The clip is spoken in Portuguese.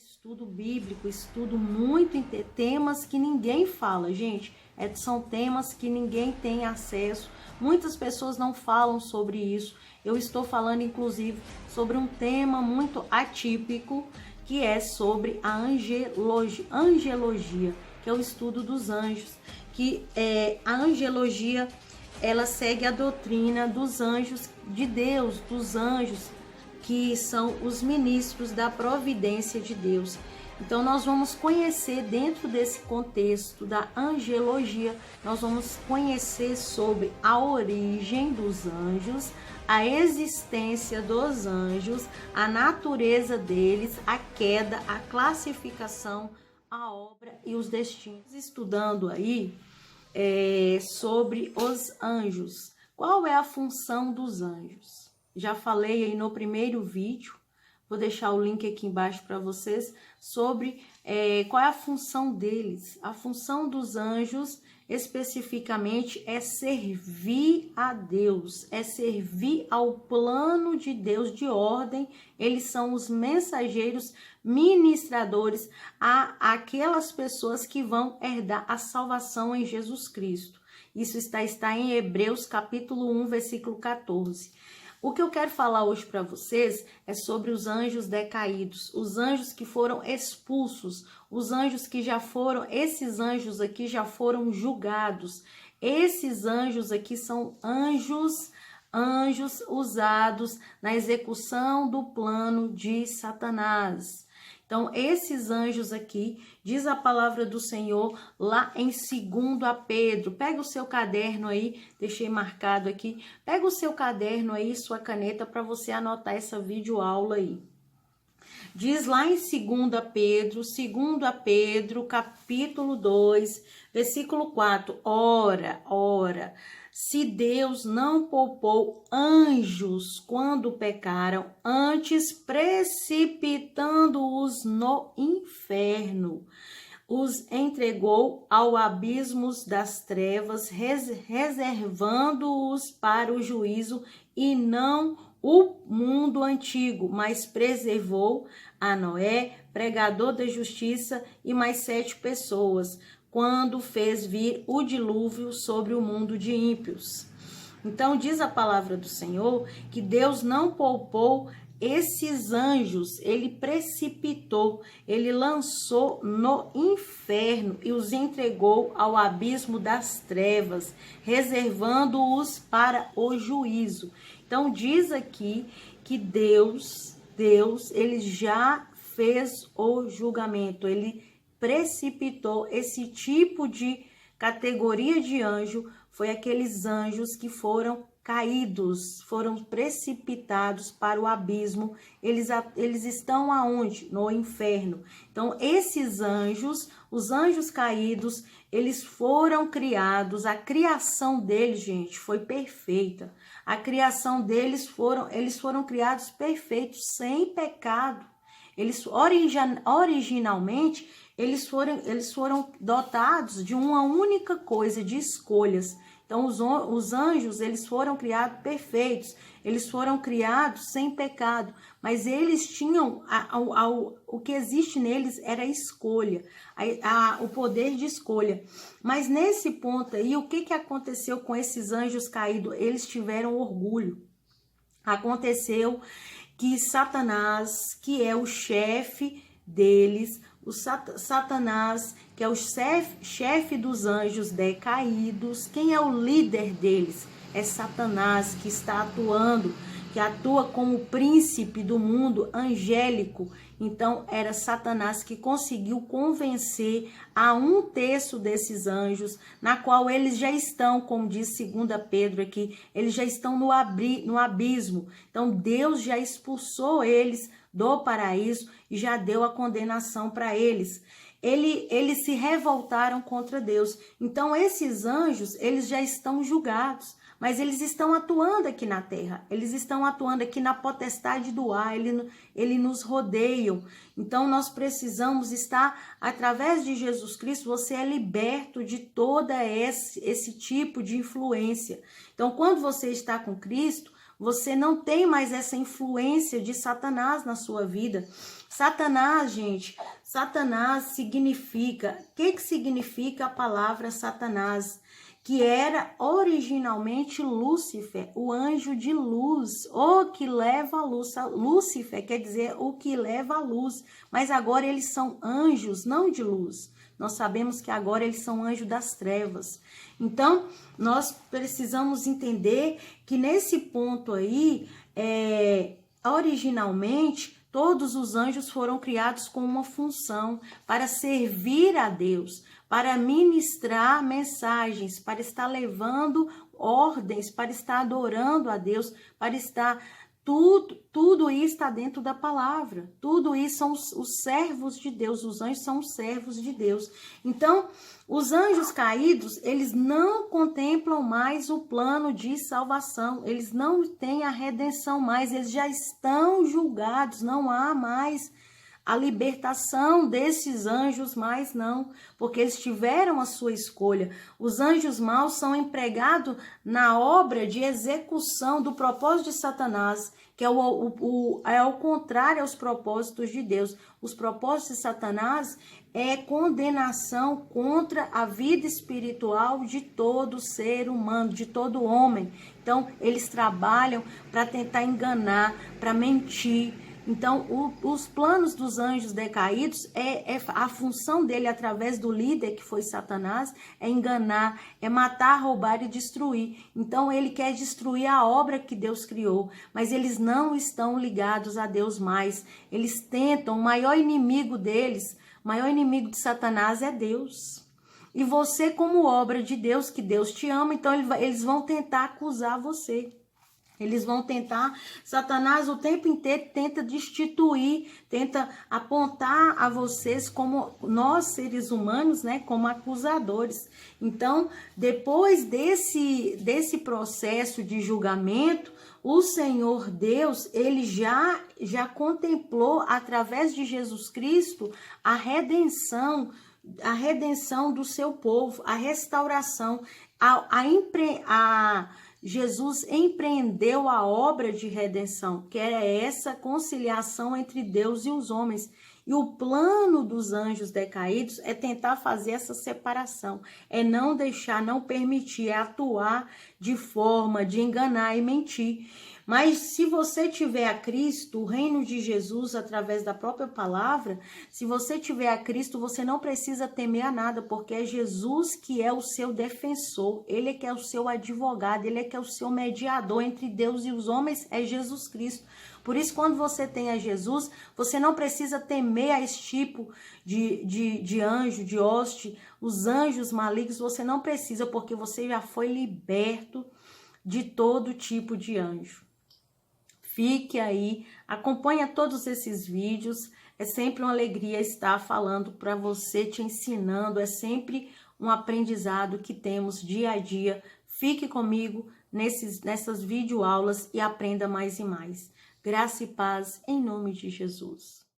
Estudo bíblico, estudo muito temas que ninguém fala, gente. São temas que ninguém tem acesso. Muitas pessoas não falam sobre isso. Eu estou falando, inclusive, sobre um tema muito atípico, que é sobre a angelologia, que é o estudo dos anjos. A angelologia, ela segue a doutrina dos anjos de Deus, dos anjos que são os ministros da providência de Deus. Então nós vamos conhecer, dentro desse contexto da angelologia, nós vamos conhecer sobre a origem dos anjos, a existência dos anjos, a natureza deles, a queda, a classificação, a obra e os destinos. Estudando aí sobre os anjos. Qual é a função dos anjos? Já falei aí no primeiro vídeo, vou deixar o link aqui embaixo para vocês, sobre qual é a função deles. A função dos anjos, especificamente, é servir a Deus, é servir ao plano de Deus de ordem. Eles são os mensageiros, ministradores aquelas pessoas que vão herdar a salvação em Jesus Cristo. Isso está em Hebreus capítulo 1, versículo 14. O que eu quero falar hoje para vocês é sobre os anjos decaídos, os anjos que foram expulsos, os anjos que esses anjos aqui já foram julgados. Esses anjos aqui são anjos usados na execução do plano de Satanás. Então, esses anjos aqui, diz a palavra do Senhor lá em 2 Pedro. Pega o seu caderno aí, deixei marcado aqui. Pega o seu caderno aí, sua caneta, para você anotar essa videoaula aí. Diz lá em 2 Pedro, capítulo 2, versículo 4. Ora, se Deus não poupou anjos quando pecaram, antes precipitando-os no inferno, os entregou ao abismo das trevas, reservando-os para o juízo, e não o mundo antigo, mas preservou a Noé, pregador da justiça, e mais 7 pessoas, quando fez vir o dilúvio sobre o mundo de ímpios. Então diz a palavra do Senhor que Deus não poupou esses anjos, ele precipitou, ele lançou no inferno e os entregou ao abismo das trevas, reservando-os para o juízo. Então diz aqui que Deus, ele já fez o julgamento, ele precipitou esse tipo de categoria de anjo, foi aqueles anjos que foram caídos, foram precipitados para o abismo. Eles estão aonde? No inferno. Então, esses anjos, os anjos caídos, eles foram criados, a criação deles, gente, foi perfeita. A criação deles eles foram criados perfeitos, sem pecado. Eles originalmente eles foram dotados de uma única coisa, de escolhas. Então, os anjos, eles foram criados perfeitos, eles foram criados sem pecado, mas eles tinham, o que existe neles era a escolha, o poder de escolha. Mas nesse ponto aí, o que aconteceu com esses anjos caídos? Eles tiveram orgulho. Aconteceu que Satanás, que é o chefe deles, o Satanás, que é o chefe dos anjos decaídos, quem é o líder deles? É Satanás, que está atuando, que atua como príncipe do mundo angélico. Então, era Satanás que conseguiu convencer a 1/3 desses anjos, na qual eles já estão, como diz 2 Pedro aqui, eles já estão no abismo. Então, Deus já expulsou eles do paraíso e já deu a condenação para eles. Eles se revoltaram contra Deus. Então, esses anjos, eles já estão julgados. Mas eles estão atuando aqui na terra, eles estão atuando aqui na potestade do ar, eles nos rodeiam. Então, nós precisamos estar, através de Jesus Cristo, você é liberto de toda esse tipo de influência. Então, quando você está com Cristo, Você não tem mais essa influência de Satanás na sua vida. Satanás, gente, Satanás significa... O que significa a palavra Satanás? Que era originalmente Lúcifer, o anjo de luz, o que leva a luz. Lúcifer quer dizer o que leva a luz, mas agora eles são anjos, não de luz. Nós sabemos que agora eles são anjos das trevas. Então, nós precisamos entender que nesse ponto aí, originalmente, todos os anjos foram criados com uma função para servir a Deus, para ministrar mensagens, para estar levando ordens, para estar adorando a Deus, para estar... Tudo isso está dentro da palavra. Tudo isso são os servos de Deus. Os anjos são os servos de Deus. Então, os anjos caídos, eles não contemplam mais o plano de salvação. Eles não têm a redenção mais. Eles já estão julgados. Não há mais a libertação desses anjos, mais não, porque eles tiveram a sua escolha. Os anjos maus são empregados na obra de execução do propósito de Satanás, que é ao contrário aos propósitos de Deus. Os propósitos de Satanás é condenação contra a vida espiritual de todo ser humano, de todo homem. Então, eles trabalham para tentar enganar, para mentir. Então, os planos dos anjos decaídos, a função dele através do líder, que foi Satanás, é enganar, é matar, roubar e destruir. Então, ele quer destruir a obra que Deus criou, mas eles não estão ligados a Deus mais. Eles tentam, o maior inimigo deles, o maior inimigo de Satanás é Deus. E você, como obra de Deus, que Deus te ama, então eles vão tentar acusar você. Eles vão tentar, Satanás o tempo inteiro tenta destituir, tenta apontar a vocês como nós seres humanos, né, como acusadores. Então, depois desse processo de julgamento, o Senhor Deus, ele já contemplou através de Jesus Cristo a redenção do seu povo, a restauração, Jesus empreendeu a obra de redenção, que era essa conciliação entre Deus e os homens. E o plano dos anjos decaídos é tentar fazer essa separação, é não deixar, não permitir, é atuar de forma de enganar e mentir. Mas se você tiver a Cristo, o reino de Jesus, através da própria palavra, se você tiver a Cristo, você não precisa temer a nada, porque é Jesus que é o seu defensor, ele é que é o seu advogado, ele é que é o seu mediador entre Deus e os homens, é Jesus Cristo. Por isso, quando você tem a Jesus, você não precisa temer a esse tipo de anjo, de hoste, os anjos malignos, você não precisa, porque você já foi liberto de todo tipo de anjo. Fique aí, acompanha todos esses vídeos, é sempre uma alegria estar falando para você, te ensinando, é sempre um aprendizado que temos dia a dia. Fique comigo nessas videoaulas e aprenda mais e mais. Graça e paz em nome de Jesus.